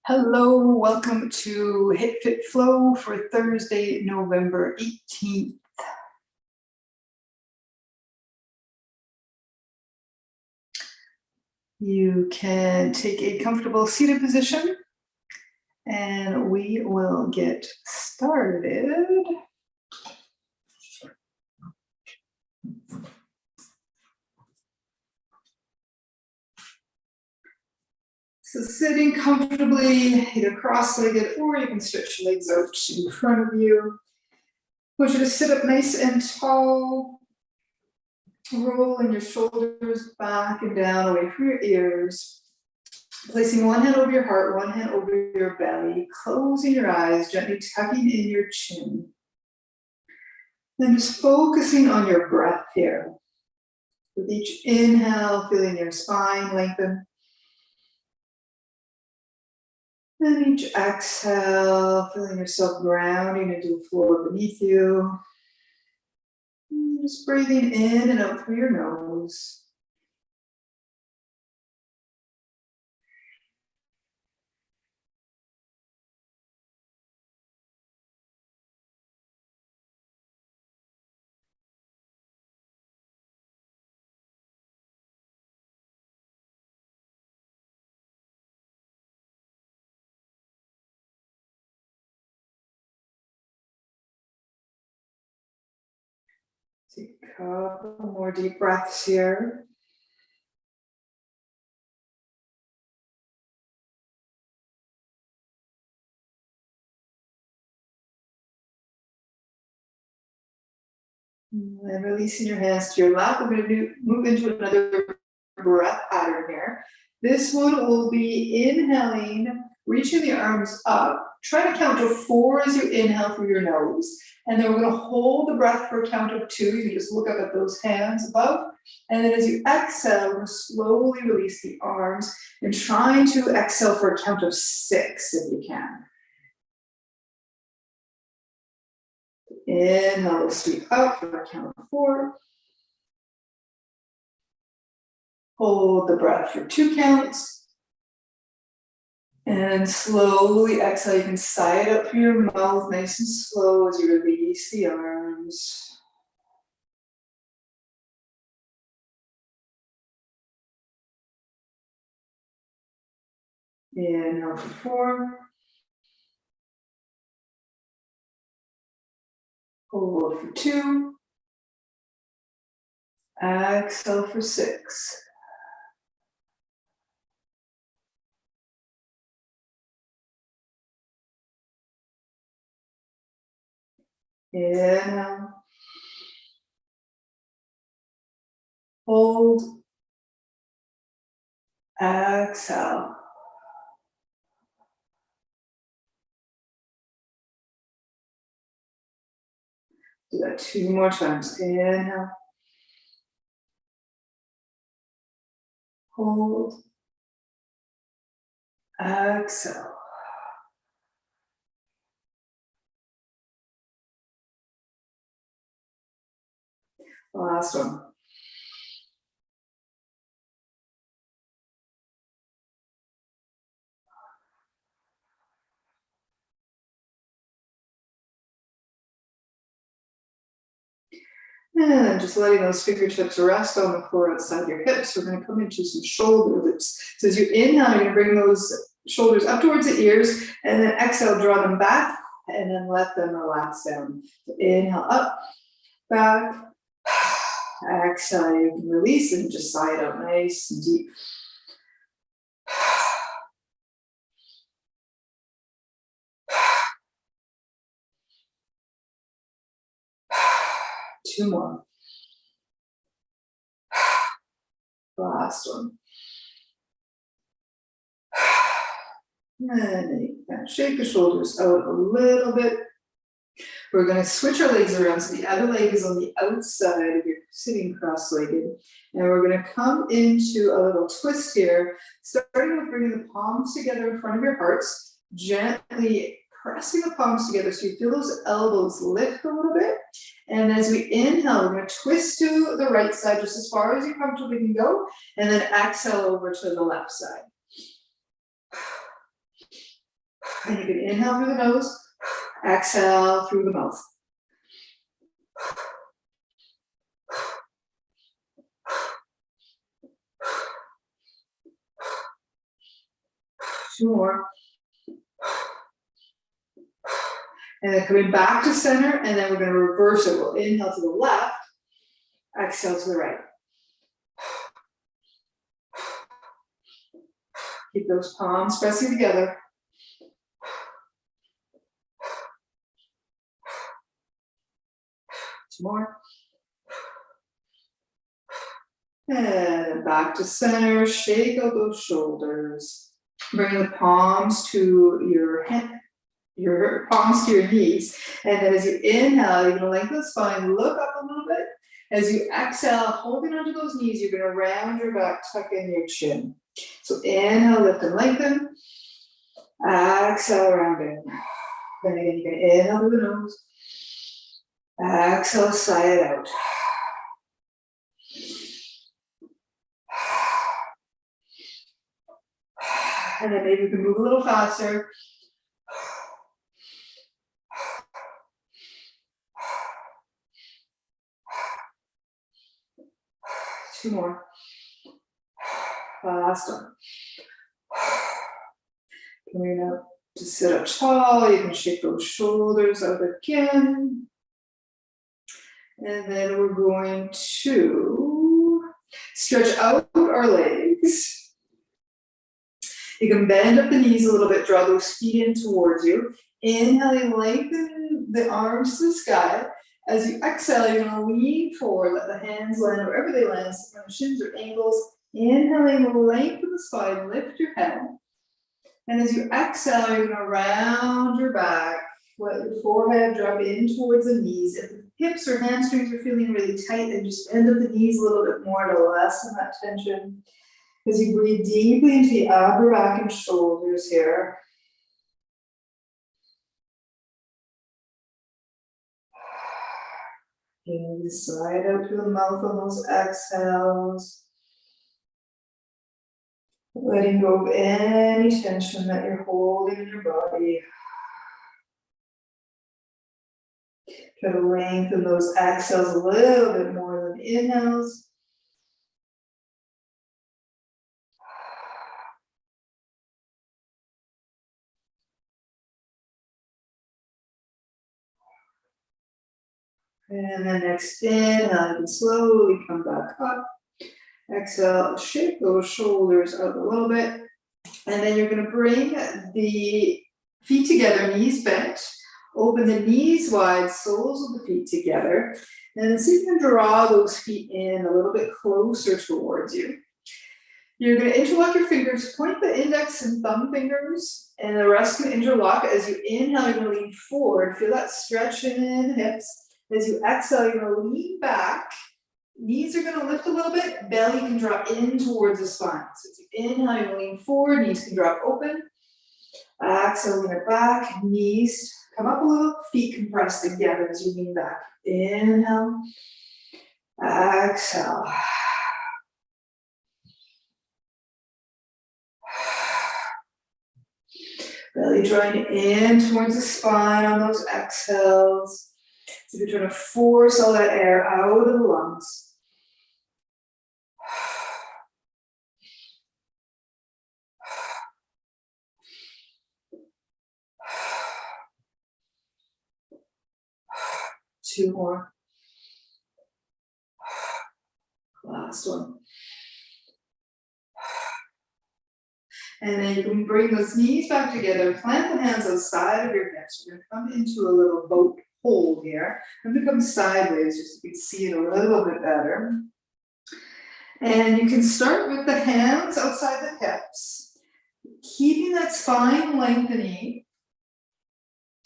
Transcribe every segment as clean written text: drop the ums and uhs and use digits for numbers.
Hello, welcome to HIIT Fit Flow for Thursday, November 18th. You can take a comfortable seated position and we will get started. So sitting comfortably, either cross-legged or you can stretch your legs out in front of you. I want you to sit up nice and tall, rolling your shoulders back and down away from your ears. Placing one hand over your heart, one hand over your belly, closing your eyes, gently tucking in your chin. Then just focusing on your breath here. With each inhale, feeling your spine lengthen. And each exhale, feeling yourself grounding into the floor beneath you. And just breathing in and out through your nose. Take a couple more deep breaths here. And releasing your hands to your lap. We're going to move into another breath pattern here. This one will be inhaling, reaching the arms up. Try to count to 4 as you inhale through your nose. And then we're going to hold the breath for a count of 2. You just look up at those hands above. And then as you exhale, we're going to slowly release the arms and trying to exhale for a count of 6 if you can. Inhale, sweep up for a count of 4. Hold the breath for 2 counts. And slowly exhale. You can sigh it up through your mouth, nice and slow as you release the arms. Inhale for 4. Hold for 2. Exhale for 6. Inhale. Hold. Exhale. Do that 2 more times. Inhale. Hold. Exhale. Last one. And just letting those fingertips rest on the floor outside your hips. We're going to come into some shoulder loops. So as you inhale, you're going to bring those shoulders up towards the ears, and then exhale, draw them back, and then let them relax down. So inhale up, back, exhale, you can release and just sigh it out nice and deep. Two more. Last one. And then you can shake the shoulders out a little bit. We're going to switch our legs around so the other leg is on the outside if you're sitting cross-legged. And we're going to come into a little twist here, starting with bringing the palms together in front of your hearts, gently pressing the palms together so you feel those elbows lift a little bit. And as we inhale, we're going to twist to the right side just as far as you comfortably can go, and then exhale over to the left side. And you can inhale through the nose, exhale through the mouth. Two more. And then coming back to center, and then we're going to reverse it. We'll inhale to the left, exhale to the right. Keep those palms pressing together. Two more. And back to center, shake out those shoulders. Bring the palms to your palms to your knees. And then as you inhale, you're gonna lengthen the spine, look up a little bit. As you exhale, holding onto those knees, you're gonna round your back, tuck in your chin. So inhale, lift and lengthen. Exhale, round in. Then again, you can inhale through the nose. Exhale, sigh it out. And then maybe you can move a little faster. Two more. Last one. Coming up to sit up tall. You can shake those shoulders out again. And then we're going to stretch out our legs. You can bend up the knees a little bit, draw those feet in towards you. Inhaling, lengthen the arms to the sky. As you exhale, you're gonna lean forward, let the hands land wherever they land, on the shins or ankles. Inhaling, lengthen the spine, lift your head. And as you exhale, you're gonna round your back, let your forehead drop in towards the knees. If the hips or hamstrings are feeling really tight, then just bend up the knees a little bit more to lessen that tension. As you breathe deeply into the upper back and shoulders here. And slide out through the mouth on those exhales. Letting go of any tension that you're holding in your body. Try to lengthen those exhales a little bit more than inhales. And then next inhale, you can slowly come back up. Exhale, shake those shoulders out a little bit. And then you're going to bring the feet together, knees bent. Open the knees wide, soles of the feet together. And then see if you can draw those feet in a little bit closer towards you. You're going to interlock your fingers, point the index and thumb fingers, and the rest can interlock. As you inhale, you're going to lean forward. Feel that stretching in the hips. As you exhale, you're going to lean back. Knees are going to lift a little bit. Belly can drop in towards the spine. So as you inhale, you're going to lean forward. Knees can drop open. Exhale, lean it back. Knees come up a little. Feet compress together as you lean back. Inhale. Exhale. Belly drawing in towards the spine on those exhales. So you're trying to force all that air out of the lungs. Two more. Last one. And then you can bring those knees back together, plant the hands outside of your hips. You're going to come into a little boat hold here. I'm going to come sideways just so you can see it a little bit better. And you can start with the hands outside the hips, keeping that spine lengthening.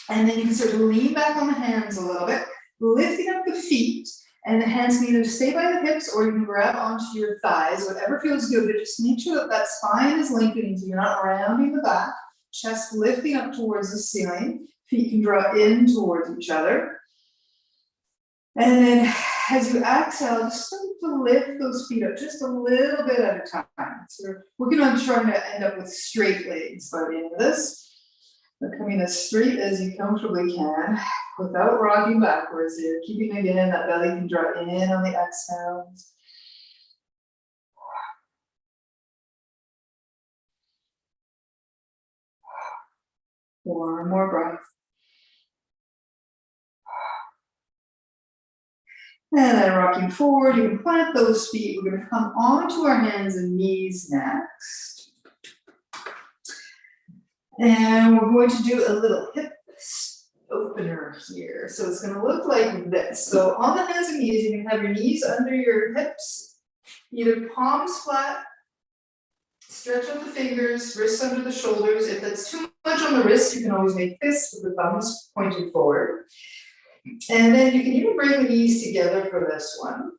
And then you can start to lean back on the hands a little bit, lifting up the feet. And the hands can either stay by the hips or you can grab onto your thighs, whatever feels good, but just make sure that that spine is lengthening so you're not rounding the back. Chest lifting up towards the ceiling. Feet can draw in towards each other. And then as you exhale, just start to lift those feet up just a little bit at a time. So we're working on trying to end up with straight legs by the end of this. But coming as straight as you comfortably can without rocking backwards here, keeping again that belly can draw in on the exhales. One more breath. And then rocking forward, you can plant those feet. We're going to come onto our hands and knees next. And we're going to do a little hip opener here. So it's going to look like this. So on the hands and knees, you can have your knees under your hips, either palms flat, stretch out the fingers, wrists under the shoulders. If that's too much on the wrists, you can always make fists with the thumbs pointed forward. And then you can even bring the knees together for this one.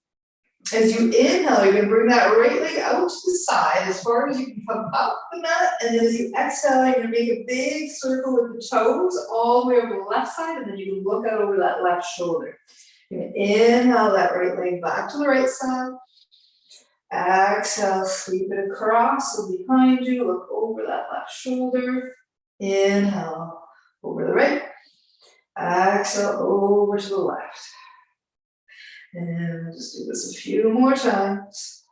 As you inhale, you're going to bring that right leg out to the side as far as you can come up the mat. And then as you exhale, you're going to make a big circle with the toes all the way over the left side. And then you can look out over that left shoulder. You're going to inhale that right leg back to the right side. Exhale, sweep it across. So behind you, look over that left shoulder. Inhale, over the right. Exhale, over to the left. And we'll just do this a few more times.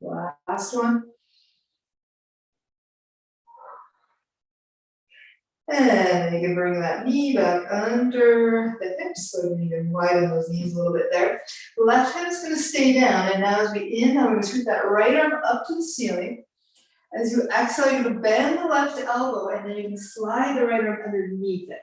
Last one. And you can bring that knee back under the hips, so you can widen those knees a little bit there. The left hand is going to stay down, and now as we inhale, we're going to sweep that right arm up to the ceiling. As you exhale, you're going to bend the left elbow, and then you can slide the right arm underneath it.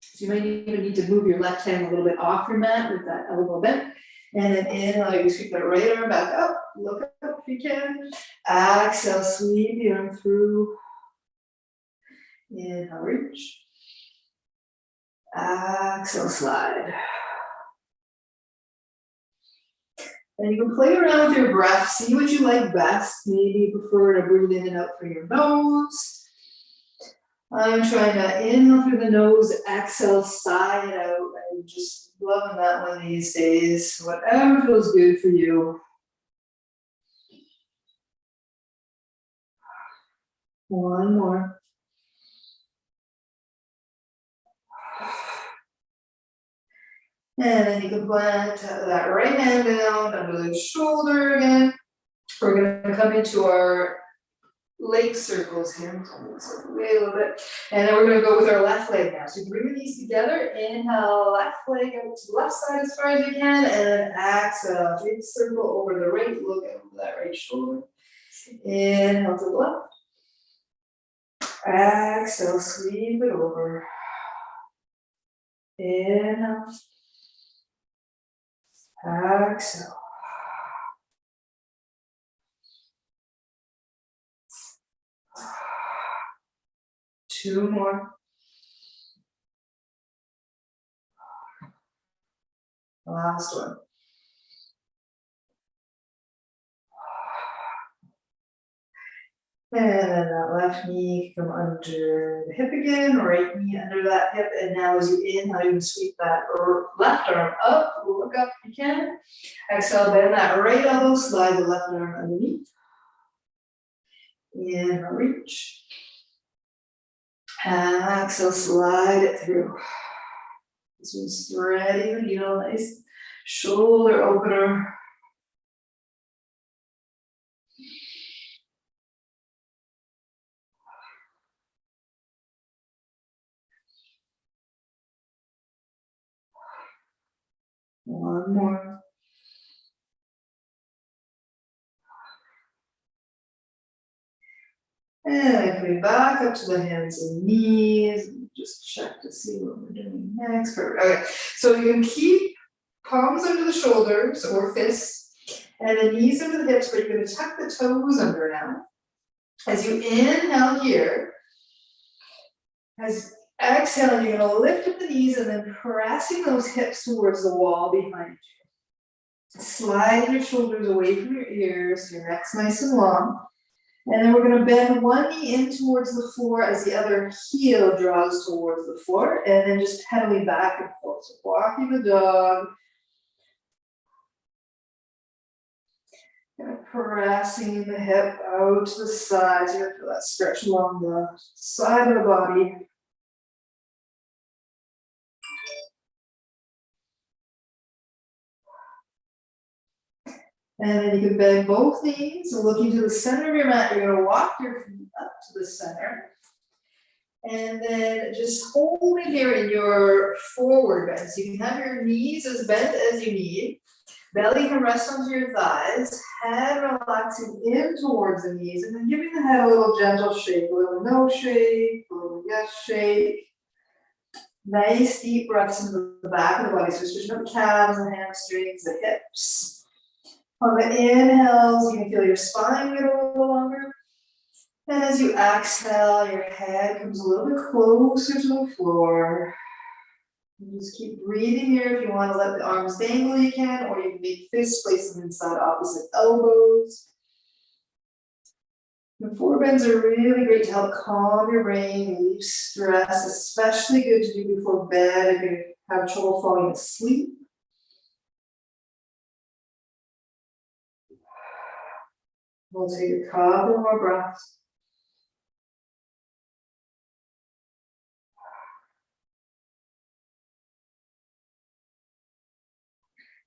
So you might even need to move your left hand a little bit off your mat with that elbow bent. And then inhale, you sweep that right arm back up. Look up if you can. Exhale, sweep the arm through. Inhale, reach. Exhale, slide. And you can play around with your breath, see what you like best. Maybe you prefer to breathe in and out through your nose. I'm trying to inhale through the nose, exhale, sigh it out. I'm just loving that one these days. Whatever feels good for you. One more. And then you can plant that right hand down under the shoulder again. We're going to come into our leg circles here. Wait a little bit. And then we're going to go with our left leg now. So you bring the knees together. Inhale, left leg out to the left side as far as you can. And then exhale, big circle over the right. Look over that right shoulder. Inhale to the left. Exhale, sweep it over. Inhale. Exhale. Two more. Last one. And then that left knee come under the hip again, right knee under that hip. And now as you inhale, you can sweep that left arm up, look up if you can. Exhale, bend that right elbow, slide the left arm underneath. Inhale, reach. Exhale, slide it through. This one's threading the needle, nice shoulder opener. One more. And coming back up to the hands and knees. Just check to see what we're doing next. Okay, so you can keep palms under the shoulders or fists, and the knees under the hips, but you're going to tuck the toes under now. As you inhale here, as exhale, you're going to lift up the knees and then pressing those hips towards the wall behind you. Slide your shoulders away from your ears, your neck's nice and long. And then we're going to bend one knee in towards the floor as the other heel draws towards the floor, and then just pedaling back and forth. So walking the dog, Kind of pressing the hip out to the side. So you feel that stretch along the side of the body. And then you can bend both knees and looking to the center of your mat. You're going to walk your feet up to the center. And then just hold it here in your forward bend. So you can have your knees as bent as you need. Belly can rest onto your thighs. Head relaxing in towards the knees. And then giving the head a little gentle shake. A little no shake, a little yes shake. Nice deep breaths into the back of the body. So switching up the calves, the hamstrings, the hips. On the inhales, you can feel your spine get a little longer. And as you exhale, your head comes a little bit closer to the floor. You just keep breathing here. If you want to let the arms dangle, you can, or you can make fists, place them inside opposite elbows. The forebends are really great to help calm your brain, relieve stress, especially good to do before bed if you have trouble falling asleep. We'll take a couple more breaths.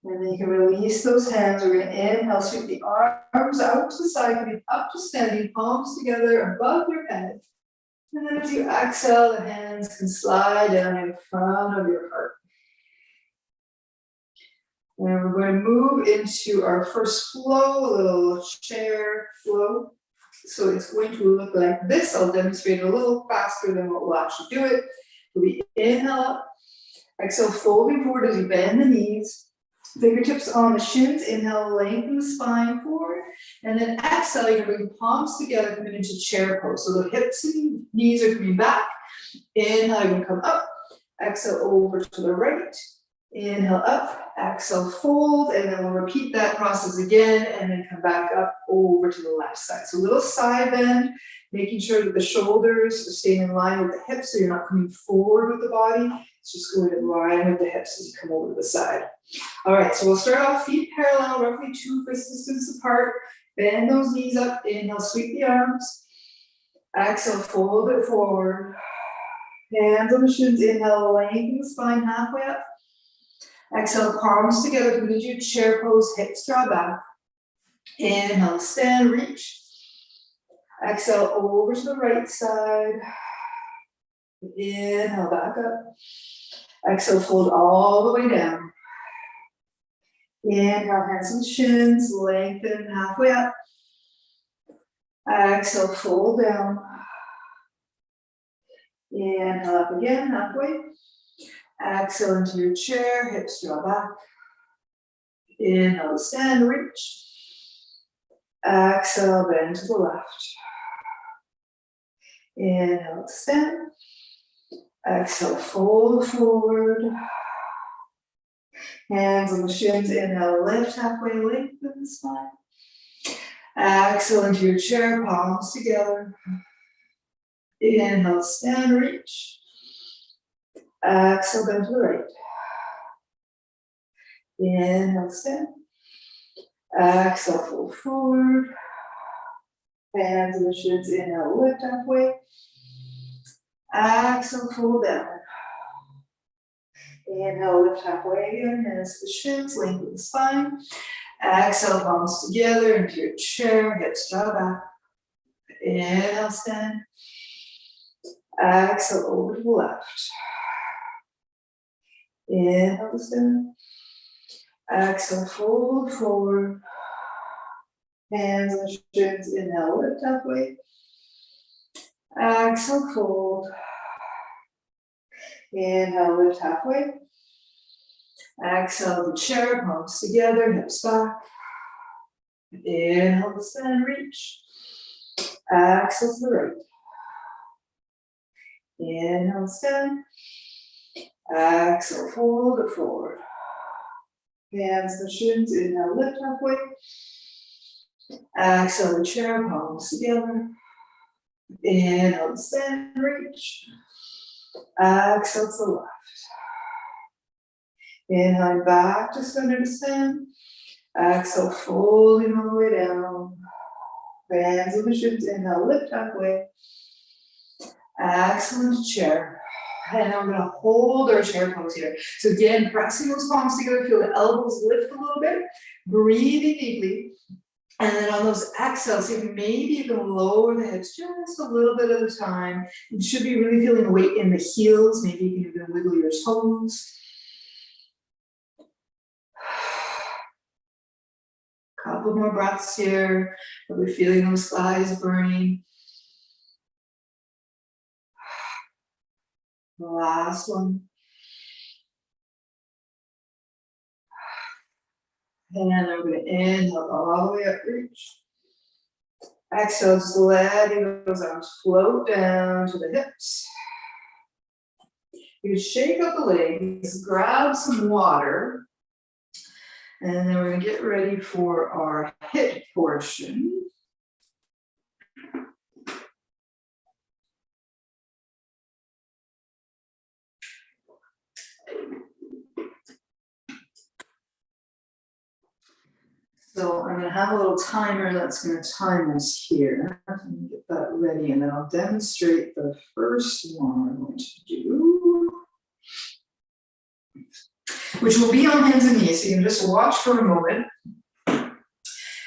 And then you can release those hands. We're going to inhale, sweep the arms out to the side, coming up to standing, palms together above your head. And then as you exhale, the hands can slide down in front of your heart. And we're going to move into our first flow, a little chair flow. So it's going to look like this. I'll demonstrate it a little faster than what we'll actually do it. We'll be inhale up, exhale, folding forward as you bend the knees. Fingertips on the shins, inhale, lengthen the spine forward, and then exhale, you're going to bring palms together, coming into chair pose. So the hips and knees are coming back. Inhale, you're going to come up, exhale over to the right, inhale up, exhale, fold, and then we'll repeat that process again, and then come back up over to the left side. So a little side bend, making sure that the shoulders are staying in line with the hips, so you're not coming forward with the body. It's just going in line with the hips as you come over to the side. All right, so we'll start off feet parallel, roughly 2 fist distance apart. Bend those knees up, inhale, sweep the arms. Exhale, fold it forward. Hands on the shins, inhale, lengthen the spine halfway up. Exhale, palms together, come into your chair pose, hips draw back. Inhale, stand, reach. Exhale, over to the right side. Inhale, back up. Exhale, fold all the way down. Inhale, hands and shins, lengthen halfway up. Exhale, fold down. Inhale, up again, halfway. Exhale into your chair, hips draw back. Inhale, stand, reach. Exhale, bend to the left. Inhale, extend. Exhale, fold forward. Hands on the shins, inhale, lift halfway, lengthen the spine. Exhale into your chair, palms together. Inhale, stand, reach. Exhale, bend to the right. Inhale, stand. Exhale, fold forward. Hands on the shins, inhale, lift halfway. Exhale, fold down. Inhale, lift halfway again, hands to the shins, lengthen the spine. Exhale, palms together into your chair, hips draw back. Inhale, stand. Exhale, over to the left. Inhale, stand. Exhale, fold forward. Hands on the shins, inhale, lift halfway. Exhale, fold. Inhale, lift halfway. Exhale, the chair, palms together, hips back. Inhale, stand, reach. Exhale to the right. Inhale, stand. Exhale, fold it forward. Hands to shins, inhale, lift halfway. Exhale, the chair, palms together. Inhale, stand, reach. Exhale to the left. Inhale back to center to stand. Exhale, folding all the way down. Hands on the shins, inhale, lift halfway. Exhale into chair. And now we're gonna hold our chair pose here. So again, pressing those palms together, feel the elbows lift a little bit, breathing deeply. And then on those exhales, you can maybe even lower the hips just a little bit at a time. You should be really feeling the weight in the heels. Maybe you can even wiggle your toes. Couple more breaths here. We're feeling those thighs burning. The last one. And then we're going to inhale all the way up, reach. Exhale, just letting those arms float down to the hips. You can shake up the legs, grab some water, and then we're going to get ready for our HIIT portion. So I'm going to have a little timer that's going to time us here. Let me get that ready, and then I'll demonstrate the first one I'm going to do, which will be on hands and knees. So you can just watch for a moment.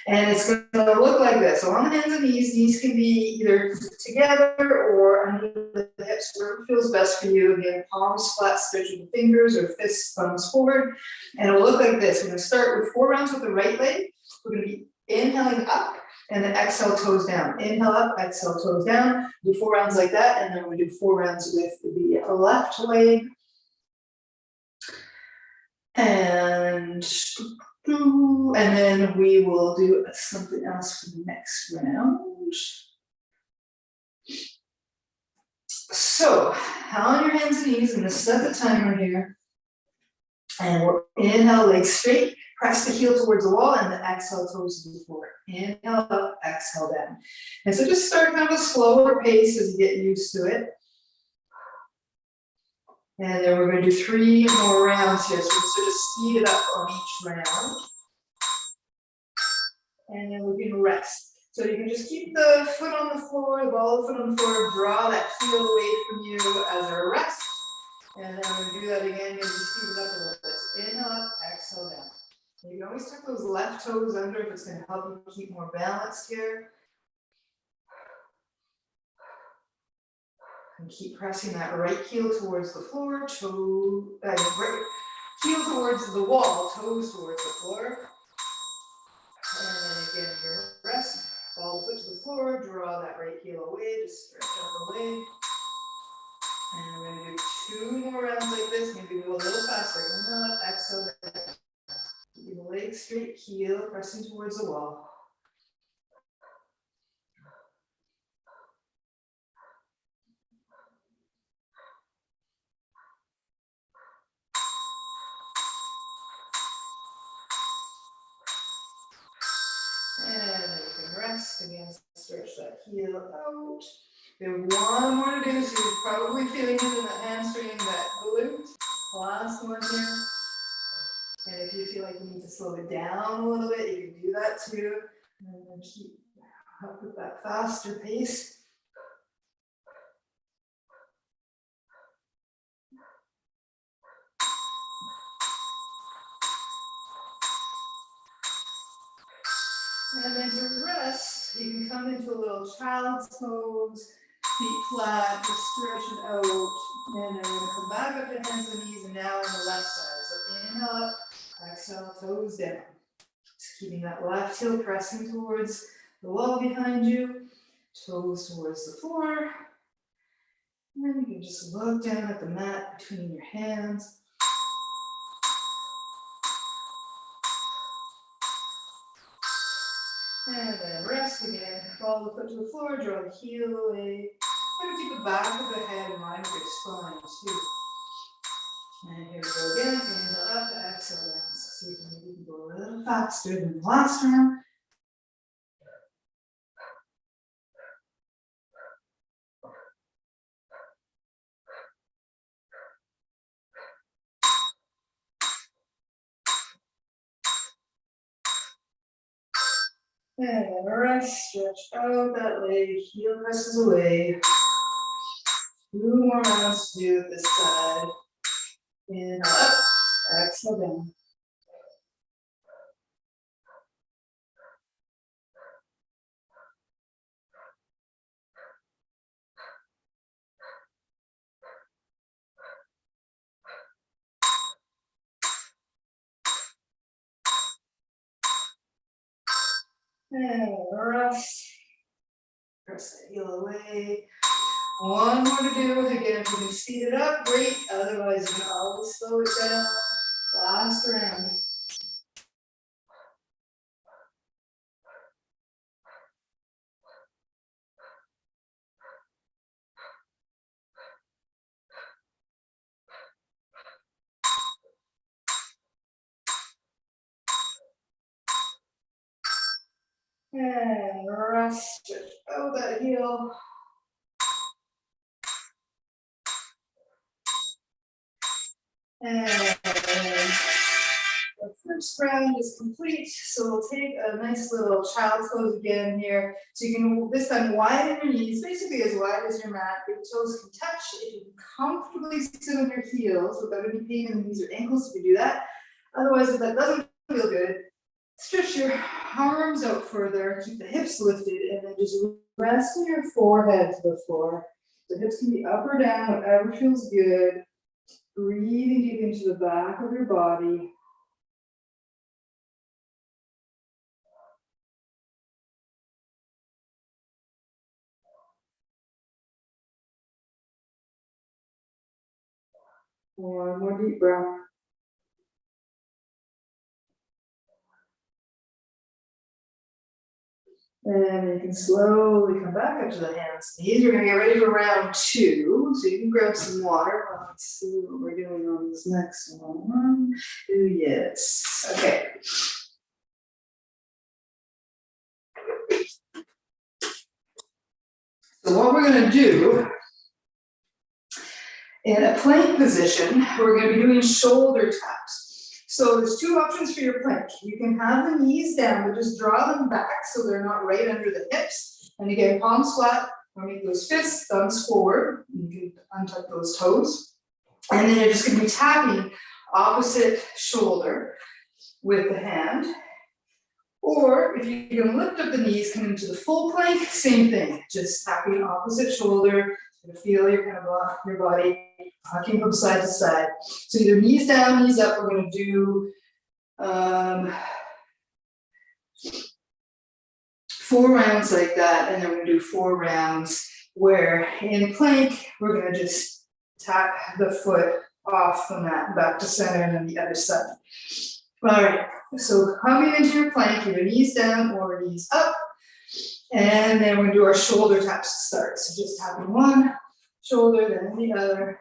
And it's going to look like this. So on the hands and knees can be either together or under the hips, wherever feels best for you. Again, palms flat, stretching the fingers, or fists, thumbs forward. And it will look like this. We're going to start with 4 rounds with the right leg. We're going to be inhaling up and then exhale, toes down. Inhale up, exhale, toes down. Do 4 rounds like that. And then we're going to do 4 rounds with the left leg. And then we will do something else for the next round. So, on your hands and knees, I'm going to set the timer here. And we're inhale, legs straight, press the heel towards the wall, and then exhale, toes to the floor. Inhale up, exhale down. And so just start kind of a slower pace as you get used to it. And then we're going to do 3 more rounds here. So we're sort of speed it up on each round. And then we can rest. So you can just keep the foot on the floor, the ball of the foot on the floor, draw that heel away from you as a rest. And then we're going to do that again. You'll just speed it up a little bit. So inhale up, exhale down. You can always tuck those left toes under if it's going to help you keep more balanced here. And keep pressing that right heel towards the floor, right heel towards the wall, toes towards the floor. And then again, your rest. Ball the foot to the floor, draw that right heel away, just stretch out the leg. And we're going to do 2 more rounds like this, maybe go a little faster. Inhale up, exhale down. Keep the leg straight, heel pressing towards the wall. And then you can rest again, stretch that heel out. We have 1 more to do, so you're probably feeling it in that hamstring, that glute. Last one here. And if you feel like you need to slow it down a little bit, you can do that too. And then keep up with that faster pace. And then to rest, you can come into a little child's pose, feet flat, just stretch it out. And then we're going to come back up to hands and knees, and now on the left side. So inhale up, exhale, toes down. Just keeping that left heel pressing towards the wall behind you, toes towards the floor. And then you can just look down at the mat between your hands. And then rest again. Follow the foot to the floor, draw the heel away. Try to keep the back of the head in line with your spine too. And here we go again. Inhale up, exhale down. So see if maybe you can go a little faster than the last round. And rest, stretch out that leg, heel presses away. 2 more rounds to do this side. Inhale up, exhale down. And rest. Press that heel away. 1 more to do. Again, if you can speed it up, great. Otherwise, you can always slow it down. Last round. And rest. Stretch out that heel. And the first round is complete. So we'll take a nice little child's pose again here. So you can this time widen your knees, basically as wide as your mat. Your toes can touch. If you can comfortably sit on your heels without any pain in the knees or ankles, you can do that. Otherwise, if that doesn't feel good, stretch your arms out further, keep the hips lifted, and then just resting your forehead to the floor. The hips can be up or down, whatever feels good. Breathing deep into the back of your body. One more deep breath. And you can slowly come back up to the hands and knees. We're going to get ready for round 2. So you can grab some water. Let's see what we're doing on this next one. 1, 2, yes. Okay. So what we're going to do, in a plank position, we're going to be doing shoulder taps. So there's 2 options for your plank. You can have the knees down, but just draw them back so they're not right under the hips. And again, palms flat, or make those fists, thumbs forward. You can untuck those toes. And then you're just going to be tapping opposite shoulder with the hand. Or if you can lift up the knees, come into the full plank, same thing. Just tapping opposite shoulder. You feel your kind of your body rocking from side to side. So either knees down, knees up. We're going to do 4 rounds like that, and then we're going to do 4 rounds where in plank we're going to just tap the foot off the mat back to center and then the other side. All right. So coming into your plank, either knees down or knees up. And then we're going to do our shoulder taps to start. So just tapping one shoulder, then the other.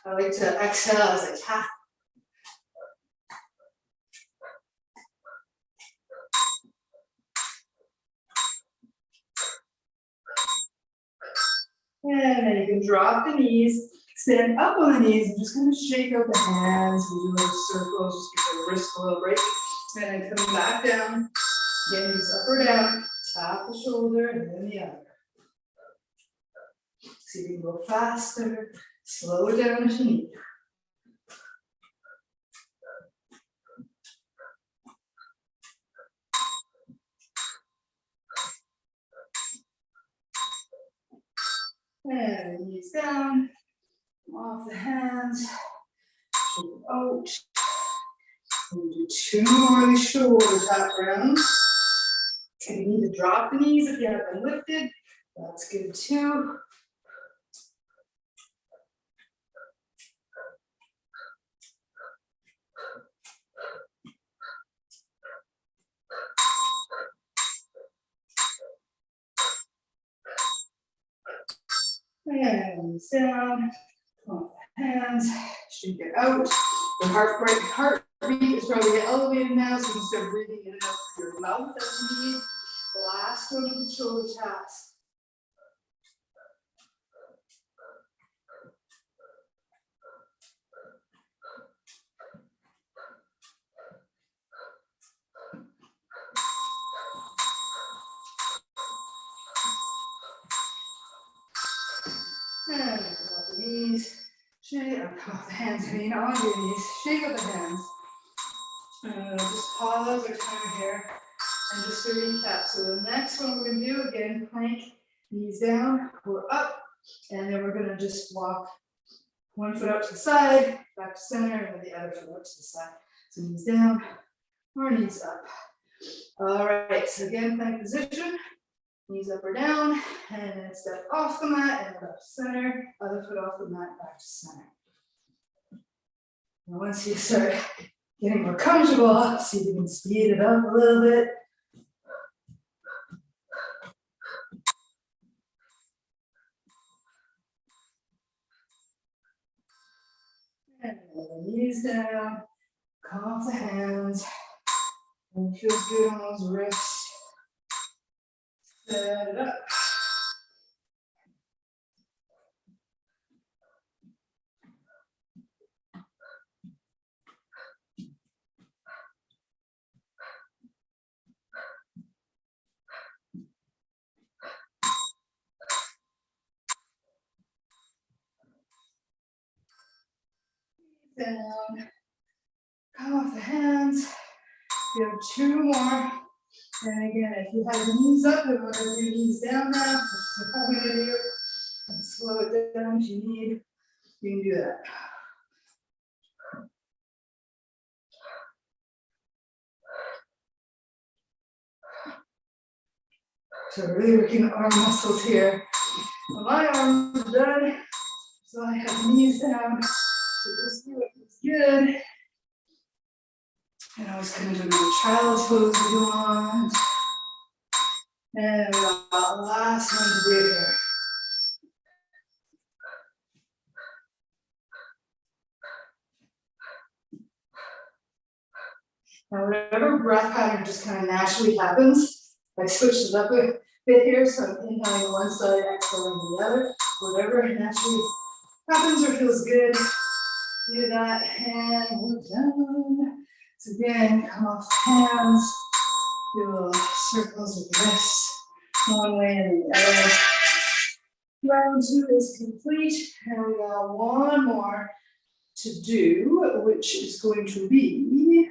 I like to exhale as I tap. And then you can drop the knees, stand up on the knees, and just kind of shake out the hands and do a circle, just give the wrist a little break. And then coming back down, again, knees up or down, tap the shoulder and then the other. So you can go faster, slow it down if you need. And knees down, off the hands, shoulder out. We'll do 2 more of these shoulder tap rounds. And you need to drop the knees if you have them lifted. That's good too. Hands down, off the hands, shake it out. The heartbeat is probably elevated now, so you can start breathing in and out through your mouth as you need. The last one of the shoulder taps. the knees, shake, or come off the hands, I mean on your knees, shake out the hands. And just pause our timer here. And just to recap, so the next one we're going to do, again, plank, knees down, we're up, and then we're going to just walk one foot out to the side, back to center, and then the other foot out to the side. So knees down, or knees up. All right, so again, plank position, knees up or down, and then step off the mat, and back to center, other foot off the mat, back to center. And once you start getting more comfortable, see if you can speed it up a little bit. And the knees down, come off the hands. And it feels good on those wrists. Set it up. Down, come off the hands. We have 2 more. And again, if you have the knees up, we're going to do knees down now. Which is what we're going to do. And slow it down if you need. You can do that. So really working the arm muscles here. Well, my arms are done. So I have the knees down. So just do what feels good. And always come into a child's pose if you want. And we got the last one to do here. Now, whatever breath pattern just kind of naturally happens, I switched it up a bit here, so I'm inhaling one side, exhaling the other. Whatever naturally happens or feels good, do that, and we're done. So again, come off the hands, do little circles with the wrists, one way and the other. Round 2 is complete, and we got one more to do, which is going to be,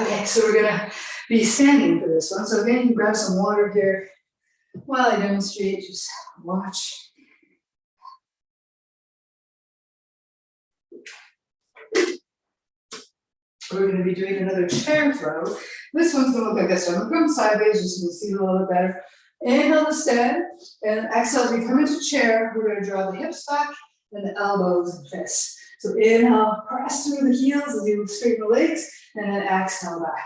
okay, so we're gonna be standing for this one. So again, you grab some water here while I demonstrate, just watch. We're going to be doing another chair throw. This one's going to look like this. So I'm going to come sideways just so you can see it a little bit better. Inhale to stand, and exhale as we come into chair. We're going to draw the hips back and the elbows and fists. So inhale, press through the heels as you straighten the legs, and then exhale back.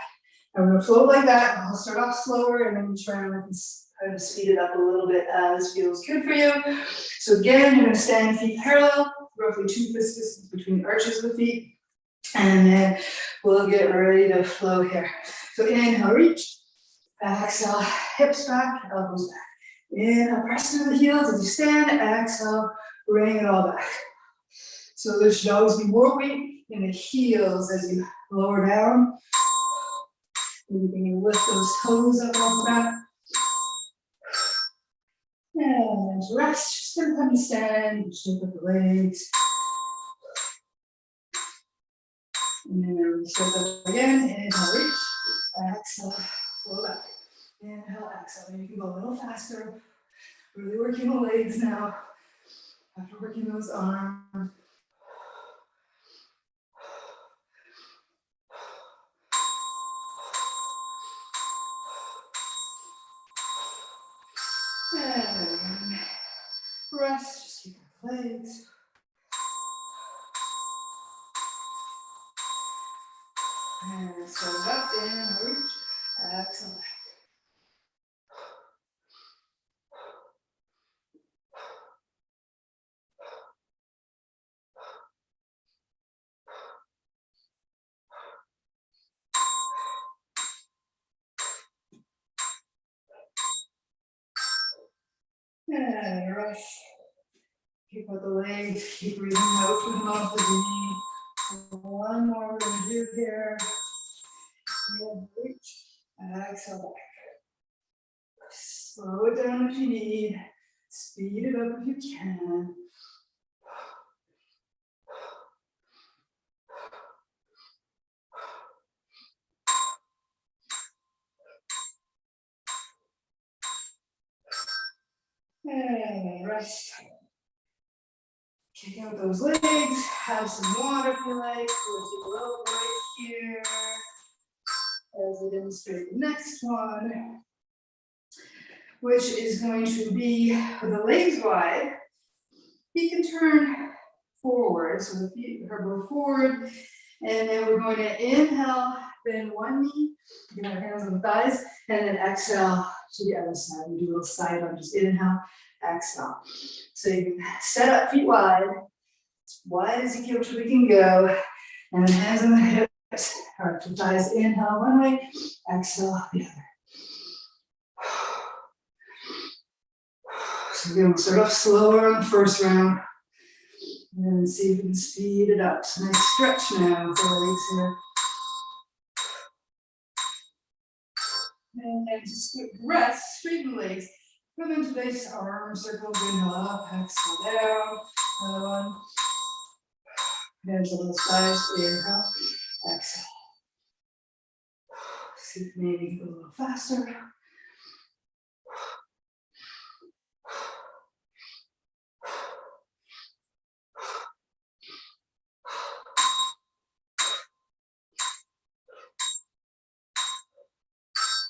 And we're going to float like that. I'll start off slower, and then try and kind of speed it up a little bit as feels good for you. So again, you're going to stand feet parallel, roughly 2 fist distance between the arches of the feet. And then we'll get ready to flow here. So inhale, reach. Exhale, hips back, elbows back. Inhale, press through the heels as you stand. Exhale, bring it all back. So there should always be more weight in the heels as you lower down. You can lift those toes up off the mat. And rest. Just gonna come to stand. Shake up the legs. And then we'll start that again. Inhale, reach. Exhale, flow back. Inhale, exhale. You can go a little faster. Really working the legs now. After working those arms. And rest. Just keep your legs. And start up, inhale, reach, exhale back. And rest. Keep out the legs, keep breathing out through the mouth as you need. One more we're going to do here. Inhale, reach, exhale back. Slow it down if you need. Speed it up if you can. And rest. Kick out those legs, have some water if you like. We'll take a little break here as we demonstrate the next one, which is going to be with the legs wide. You can turn forward, so the feet are go forward, and then we're going to inhale, bend one knee, get our hands on the thighs, and then exhale to the other side. We do a little side arm, just inhale, exhale. So you can set up feet wide, as wide as you can go, and then hands on the hips, or to thighs, inhale one way, exhale the other. So we're going to start off slower on the first round, and then see if we can speed it up. So nice stretch now with the legs here. And then just rest, straighten the legs. Come into nice arm circles, inhale up, exhale down. Another one. Hands on the sides, inhale, exhale. See if maybe go a little faster.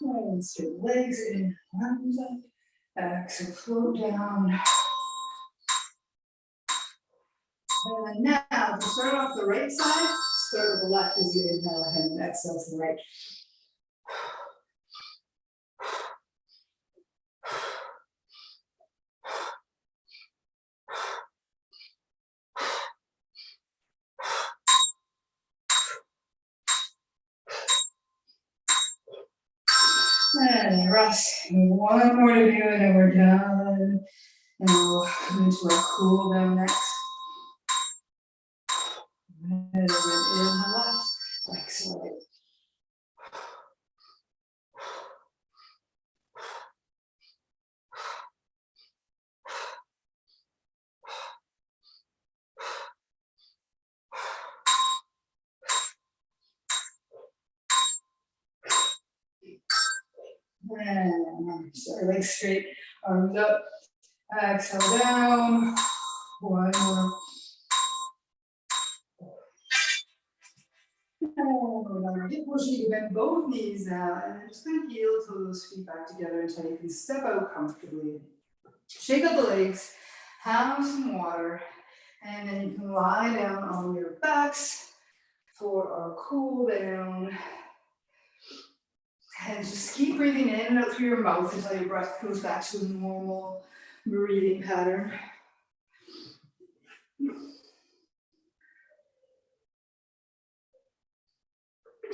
And straight legs in, arms up, exhale, float down. And then now, to start off the right side, start with the left as you inhale and exhale to the right. And rest. One more to do, and then we're done. And we'll come into our cool down next. And then inhale left, exhale right. And start legs straight, arms up, exhale down. One more. And hip push, you bend both knees now, and then just kind of heel to those feet back together until you can step out comfortably. Shake out the legs, have some water, and then you can lie down on your backs for our cool down. And just keep breathing in and out through your mouth until your breath goes back to a normal breathing pattern.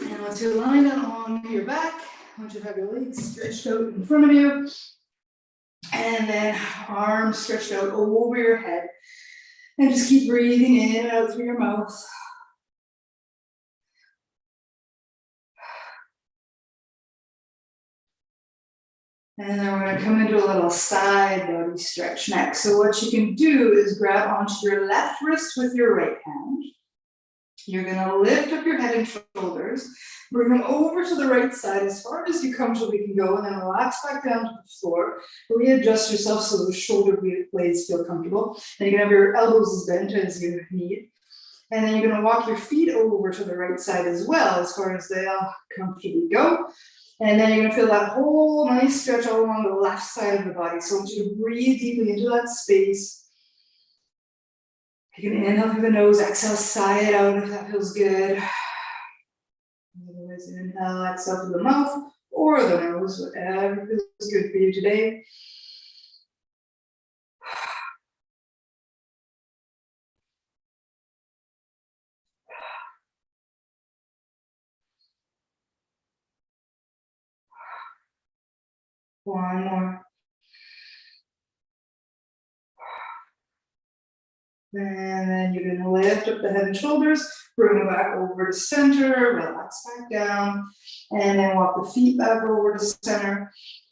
And once you're lying down on your back, I want you to have your legs stretched out in front of you. And then arms stretched out over your head. And just keep breathing in and out through your mouth. And then we're going to come into a little side body stretch next. So what you can do is grab onto your left wrist with your right hand. You're going to lift up your head and shoulders, bring them over to the right side as far as you comfortably can go, and then relax back down to the floor. Readjust yourself so the shoulder blades feel comfortable. And you can have your elbows as bent as you need. And then you're going to walk your feet over to the right side as well, as far as they'll comfortably go. And then you're going to feel that whole nice stretch all along the left side of the body. So I want you to breathe deeply into that space. You can inhale through the nose, exhale, sigh it out if that feels good. Otherwise, inhale, exhale through the mouth or the nose, whatever feels good for you today. One more. And then you're going to lift up the head and shoulders, bring them back over to center, relax back down, and then walk the feet back over to center.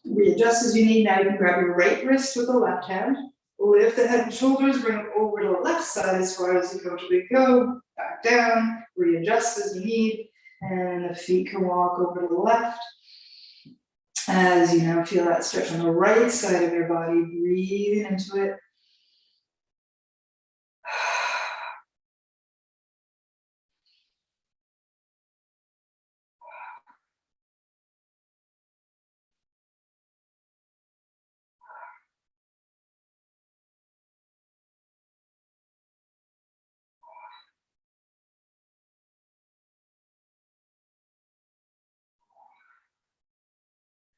Readjust as you need. Now you can grab your right wrist with the left hand. Lift the head and shoulders, bring them over to the left side as far as you comfortably go. Back down, readjust as you need. And the feet can walk over to the left. As you now feel that stretch on the right side of your body, breathing into it.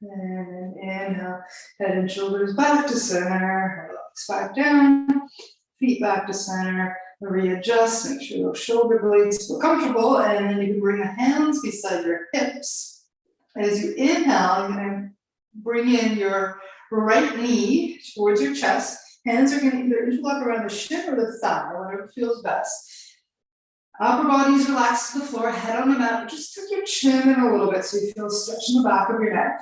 And then inhale, head and shoulders back to center, relax back down, feet back to center, readjust, make sure those shoulder blades feel comfortable, and then you can bring the hands beside your hips. As you inhale, you're gonna bring in your right knee towards your chest. Hands are gonna either interlock around the shin or the thigh, whatever feels best. Upper body's relaxed to the floor, head on the mat, but just tuck your chin in a little bit so you feel a stretch in the back of your neck.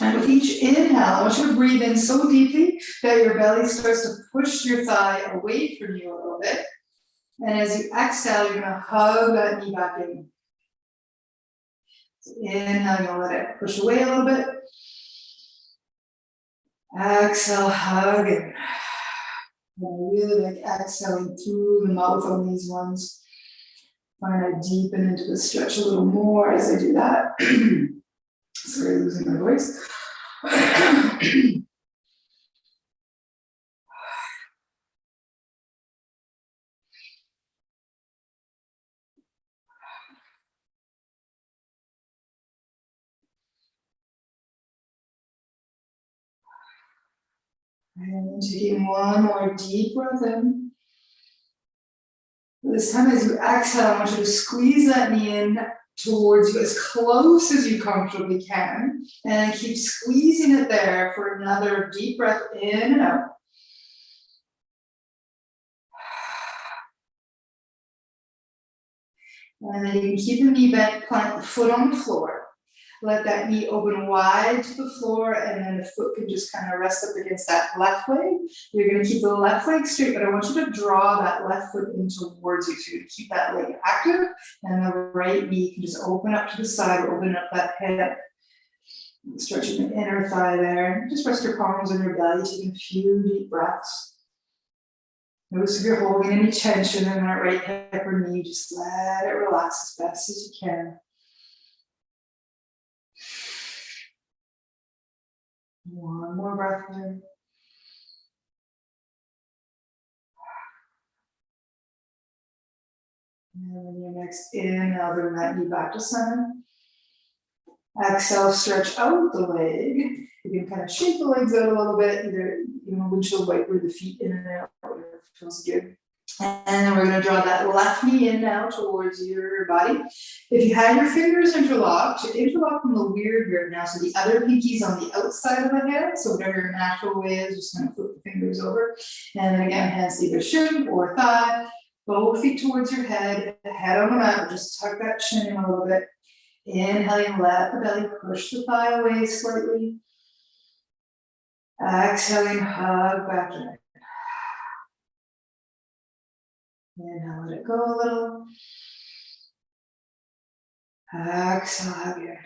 And with each inhale, I want you to breathe in so deeply that your belly starts to push your thigh away from you a little bit. And as you exhale, you're gonna hug that knee back in. So inhale, you'll let it push away a little bit. Exhale, hug in. I really like exhaling through the mouth on these ones. Find I deepen into the stretch a little more as I do that. Sorry, losing my voice. And taking one more deep breath in. This time as you exhale, I want you to squeeze that knee in towards you as close as you comfortably can. And keep squeezing it there for another deep breath in and out. And then you can keep the knee bent, plant the foot on the floor. Let that knee open wide to the floor, and then the foot can just kind of rest up against that left leg. You're going to keep the left leg straight, but I want you to draw that left foot in towards you. So you keep that leg active, and the right knee can just open up to the side, open up that hip. Stretching the inner thigh there. Just rest your palms on your belly, taking a few deep breaths. Notice if you're holding any tension in that right hip or knee, just let it relax as best as you can. One more breath in. And then your next inhale, bring that knee back to center. Exhale, stretch out the leg. You can kind of shake the legs out a little bit, either windshield wiper the feet in and out, whatever feels good. And then we're going to draw that left knee in now towards your body. If you have your fingers interlocked from the weird grip now, so the other pinky's on the outside of the hand, so whatever your natural way is, just kind of flip the fingers over. And then again, hands to either shin or thigh, both feet towards your head on the mat, just tuck that chin in a little bit. Inhaling, let the belly push the thigh away slightly. Exhaling, hug back in. Inhale, let it go a little. Exhale, hug in.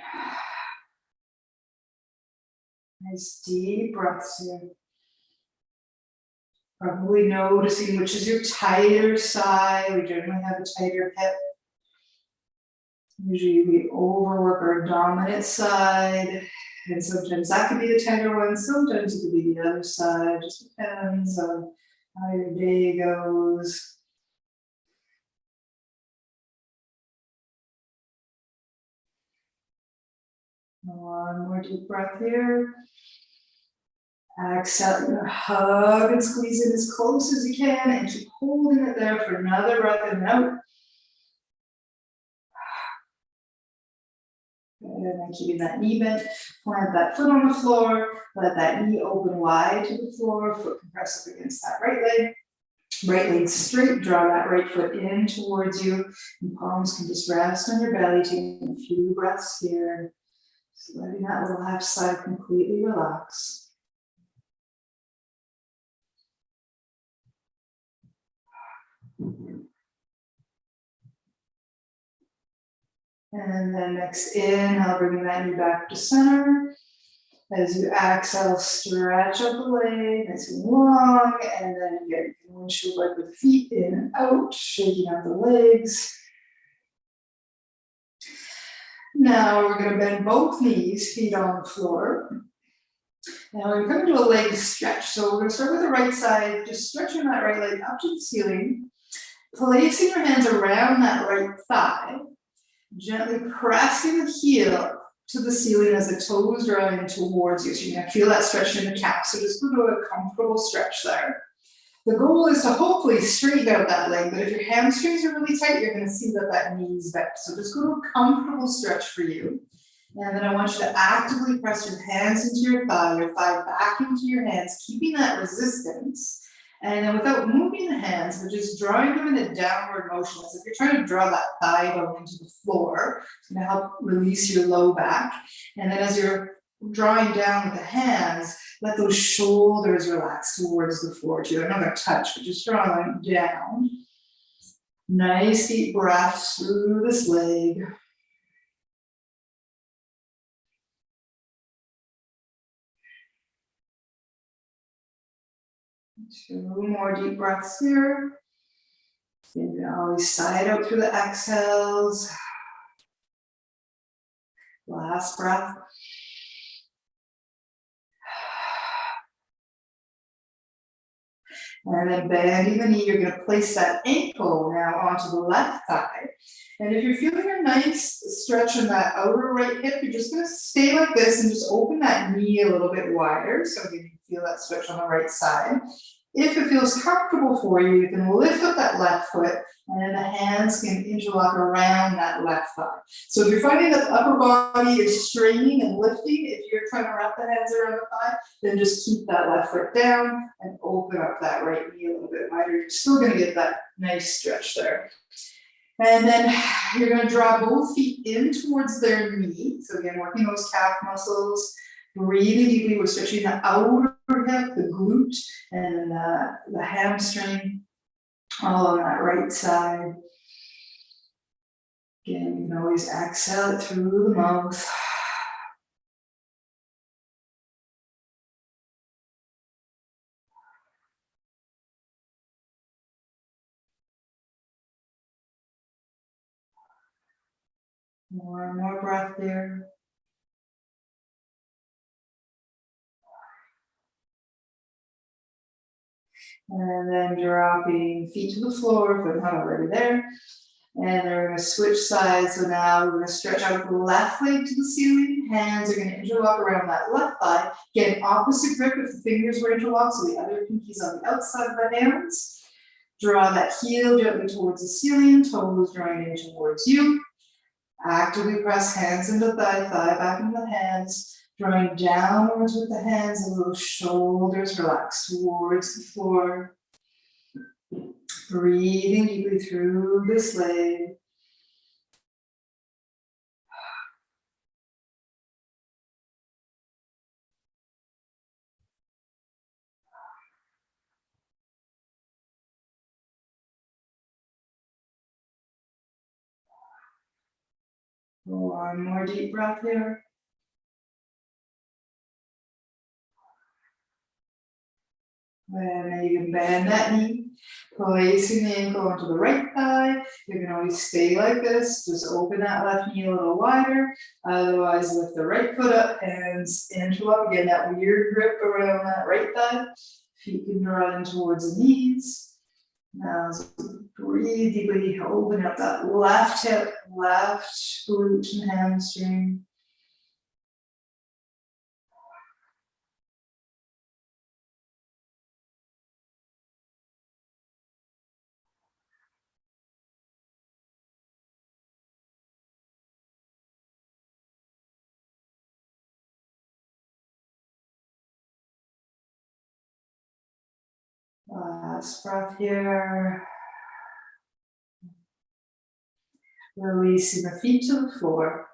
Nice deep breaths here. Probably noticing which is your tighter side. We generally have a tighter hip. Usually we overwork our dominant side, and sometimes that could be the tighter one, sometimes it could be the other side, just depends on how your day goes. One more deep breath here. Exhale, hug and squeeze it as close as you can, and keep holding it there for another breath in and out. And then keeping that knee bent, plant that foot on the floor, let that knee open wide to the floor, foot can press up against that right leg straight, draw that right foot in towards you, and palms can just rest on your belly, taking a few breaths here. So letting that left side completely relax. And then next inhale, bringing that knee back to center. As you exhale, stretch out the leg, nice and long, and then again, windshield wiper the feet in and out, shaking out the legs. Now we're going to bend both knees, feet on the floor. Now we're going to do a leg stretch. So we're going to start with the right side, just stretching that right leg up to the ceiling, placing your hands around that right thigh, gently pressing the heel to the ceiling as the toes drawing towards you. So you're going to feel that stretch in the calf. So just go to a comfortable stretch there. The goal is to hopefully straighten out that leg, but if your hamstrings are really tight, you're going to see that that knee is bent. So just go to a comfortable stretch for you. And then I want you to actively press your hands into your thigh back into your hands, keeping that resistance. And then without moving the hands, but just drawing them in a downward motion, as if you're trying to draw that thigh bone into the floor. It's going to help release your low back. And then as you're drawing down with the hands, let those shoulders relax towards the floor too. They're not going to touch, but just drawing down. Nice deep breaths through this leg. 2 more deep breaths here. You can always side out through the exhales. Last breath. And then bending the knee, you're going to place that ankle now onto the left thigh. And if you're feeling a nice stretch in that outer right hip, you're just going to stay like this and just open that knee a little bit wider. So you can feel that stretch on the right side. If it feels comfortable for you, you can lift up that left foot and then the hands can interlock around that left thigh. So if you're finding that the upper body is straining and lifting, if you're trying to wrap the hands around the thigh, then just keep that left foot down and open up that right knee a little bit wider. You're still going to get that nice stretch there. And then you're going to draw both feet in towards their knee. So again, working those calf muscles. Breathing deeply, we're stretching the outer hip, the glute, and the hamstring, all on that right side. Again, you can always exhale it through the mouth. More breath there. And then dropping feet to the floor if they're not already there. And then we're going to switch sides. So now we're going to stretch out the left leg to the ceiling. Hands are going to interlock around that left thigh. Get an opposite grip if the fingers were interlocked, so the other pinky's on the outside of the hands. Draw that heel gently towards the ceiling, toes drawing in towards you. Actively press hands into thigh back into the hands. Drawing downwards with the hands and those shoulders relax towards the floor. Breathing deeply through this leg. One more deep breath here. And then you can bend that knee, placing the ankle onto the right thigh. You can always stay like this, just open that left knee a little wider. Otherwise, lift the right foot up, hands interlock. Again, that weird grip around that right thigh. Feet can draw in towards the knees. Now, breathe deeply, open up that left hip, left glute and hamstring. Last breath here. Releasing the feet to the floor.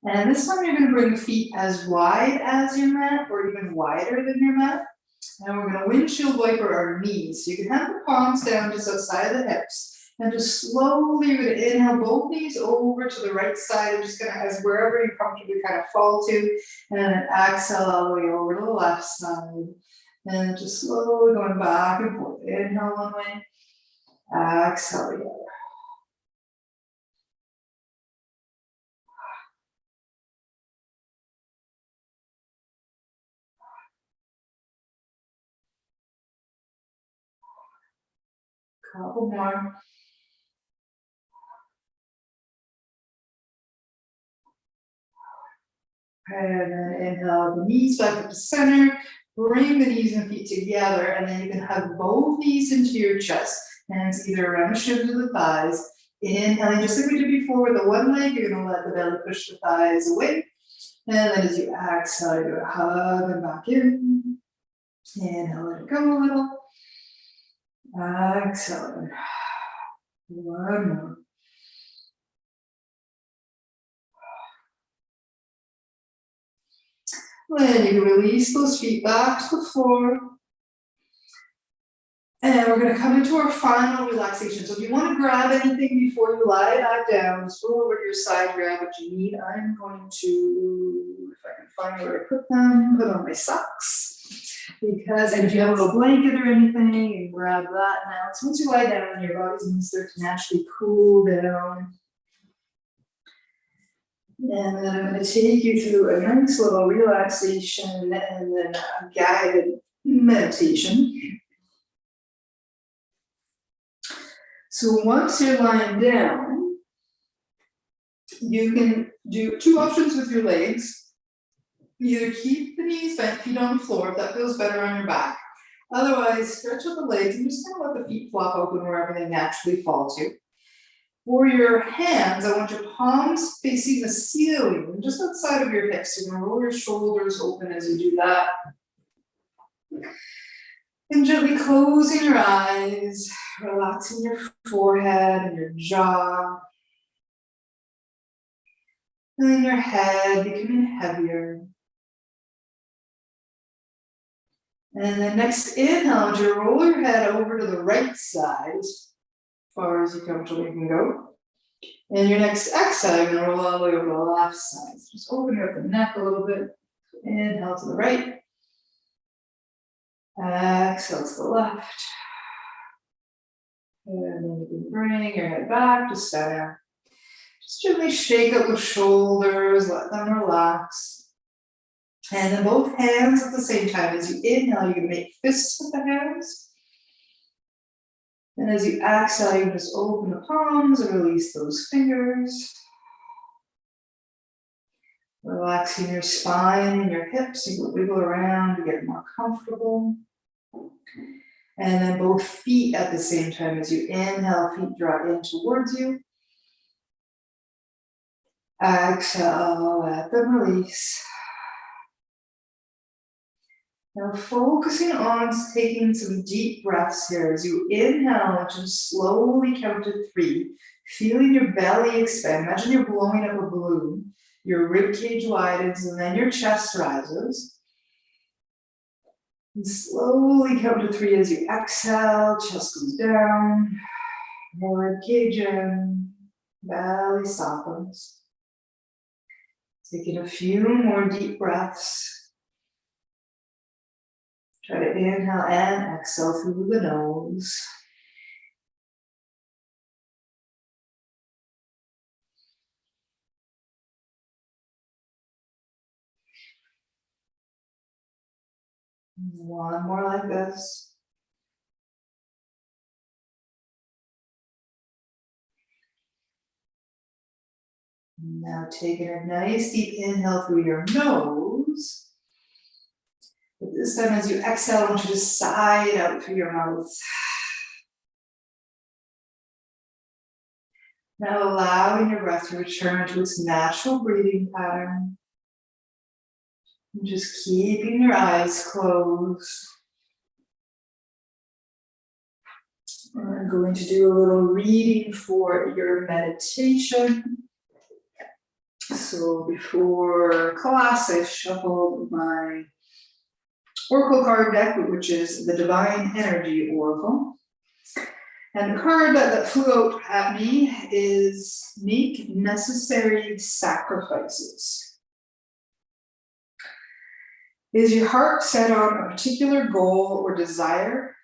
And this time you're going to bring the feet as wide as your mat or even wider than your mat. And we're going to windshield wiper our knees. So you can have the palms down just outside the hips. And just slowly, you're going to inhale both knees over to the right side. I'm just going to, as wherever you comfortably kind of fall to. And then exhale all the way over to the left side. And just slowly going back and forth. Inhale one way. Exhale the other. Couple more. And then inhale the knees back up to center. Bring the knees and feet together, and then you can hug both knees into your chest. Hands either around the shins or the thighs. Inhaling, just like we did before with the one leg, you're going to let the belly push the thighs away. And then as you exhale, you're going to hug and back in. Inhale, let it go a little. Exhale. One more. Then you release those feet back to the floor. And we're going to come into our final relaxation. So if you want to grab anything before you lie back down, just roll over to your side, grab what you need. I'm going to, if I can find where to put them, put on my socks. Because, and if you have a little blanket or anything, and grab that now. So once you lie down, your body's going to start to naturally cool down. And then I'm going to take you through a nice little relaxation and then a guided meditation. So once you're lying down, you can do two options with your legs. Either keep the knees bent, feet on the floor, if that feels better on your back. Otherwise, stretch out the legs and just kind of let the feet flop open wherever they naturally fall to. For your hands, I want your palms facing the ceiling, just outside of your hips. You're going to roll your shoulders open as you do that. And gently closing your eyes, relaxing your forehead and your jaw. And then your head becoming heavier. And then next inhale, you roll your head over to the right side, as far as you comfortably can go. And your next exhale, you're going to roll all the way over the left side. So just open up the neck a little bit. Inhale to the right. Exhale to the left. And then you can bring your head back to center. Just gently shake out the shoulders, let them relax. And then both hands at the same time. As you inhale, you can make fists with the hands. And as you exhale, you can just open the palms and release those fingers. Relaxing your spine and your hips. You can wiggle around to get more comfortable. And then both feet at the same time. As you inhale, feet draw in towards you. Exhale, let them release. Now focusing on taking some deep breaths here. As you inhale, just slowly count to 3. Feeling your belly expand. Imagine you're blowing up a balloon. Your rib cage widens and then your chest rises. And slowly count to 3 as you exhale, chest goes down, rib cage in, belly softens. Taking a few more deep breaths. Try to inhale and exhale through the nose. One more like this. Now taking a nice deep inhale through your nose. But this time as you exhale, I want you to sigh it out through your mouth. Now allowing your breath to return to its natural breathing pattern. And just keeping your eyes closed. I'm going to do a little reading for your meditation. So before class, I shuffled my Oracle card deck, which is the Divine Energy Oracle. And the card that flew out at me is Make Necessary Sacrifices. Is your heart set on a particular goal or desire,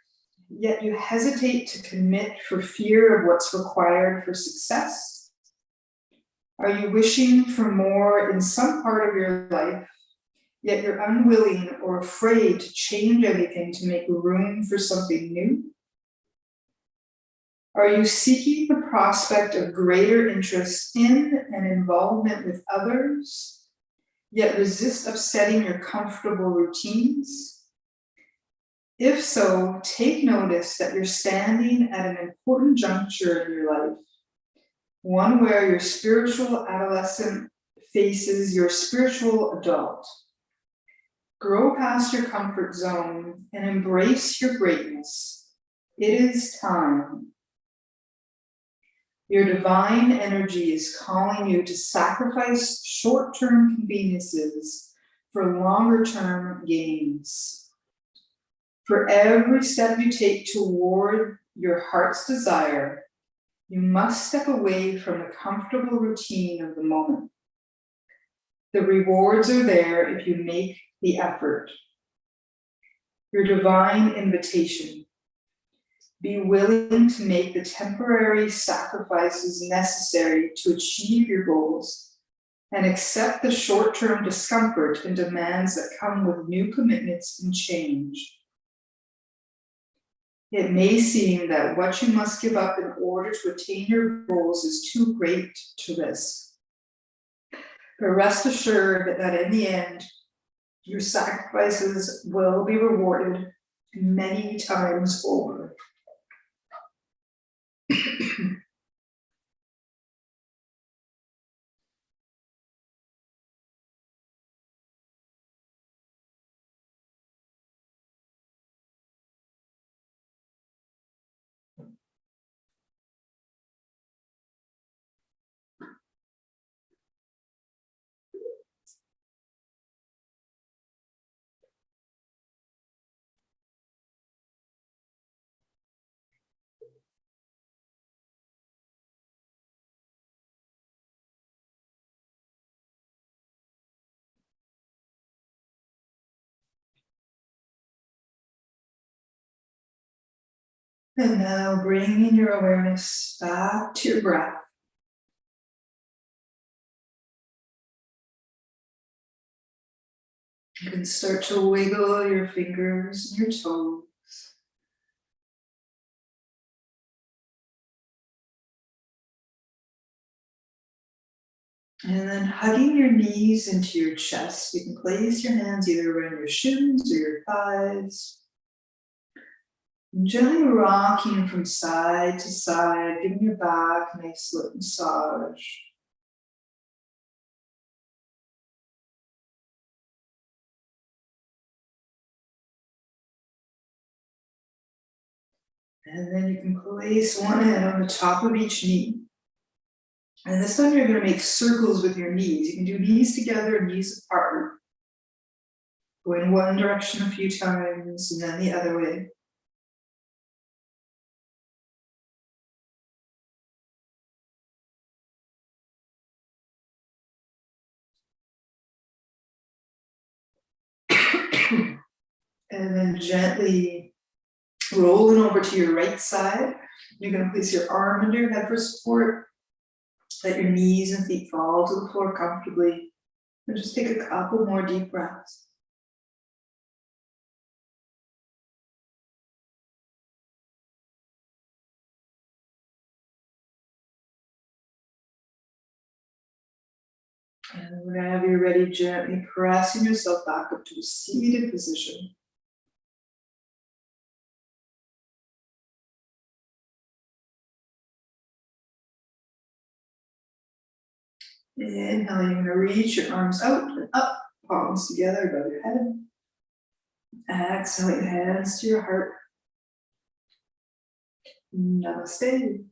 yet you hesitate to commit for fear of what's required for success? Are you wishing for more in some part of your life, yet you're unwilling or afraid to change anything to make room for something new? Are you seeking the prospect of greater interest in and involvement with others, yet resist upsetting your comfortable routines? If so, take notice that you're standing at an important juncture in your life, one where your spiritual adolescent faces your spiritual adult. Grow past your comfort zone and embrace your greatness. It is time. Your divine energy is calling you to sacrifice short-term conveniences for longer-term gains. For every step you take toward your heart's desire, you must step away from the comfortable routine of the moment. The rewards are there if you make the effort. Your divine invitation. Be willing to make the temporary sacrifices necessary to achieve your goals and accept the short-term discomfort and demands that come with new commitments and change. It may seem that what you must give up in order to attain your goals is too great to risk. But rest assured that in the end, your sacrifices will be rewarded many times over. And now bringing your awareness back to your breath. You can start to wiggle your fingers and your toes. And then hugging your knees into your chest, you can place your hands either around your shins or your thighs. And gently rocking from side to side, giving your back a nice little massage. And then you can place one hand on the top of each knee. And this time you're going to make circles with your knees. You can do knees together and knees apart. Go in one direction a few times and then the other way. And then gently rolling over to your right side. You're going to place your arm under your head for support. Let your knees and feet fall to the floor comfortably. And just take a couple more deep breaths. And whenever you're ready, gently pressing yourself back up to a seated position. Inhale, you're going to reach your arms out and up, palms together above your head. Exhale, your hands to your heart. Namaste.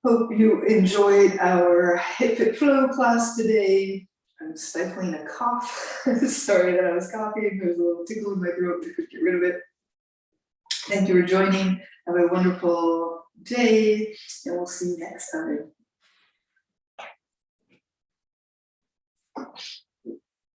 Hope you enjoyed our HIIT Fit Flow class today. I'm stifling a cough. Sorry that I was coughing. There's a little tickle in my throat. I could get rid of it. Thank you for joining. Have a wonderful day, and we'll see you next time.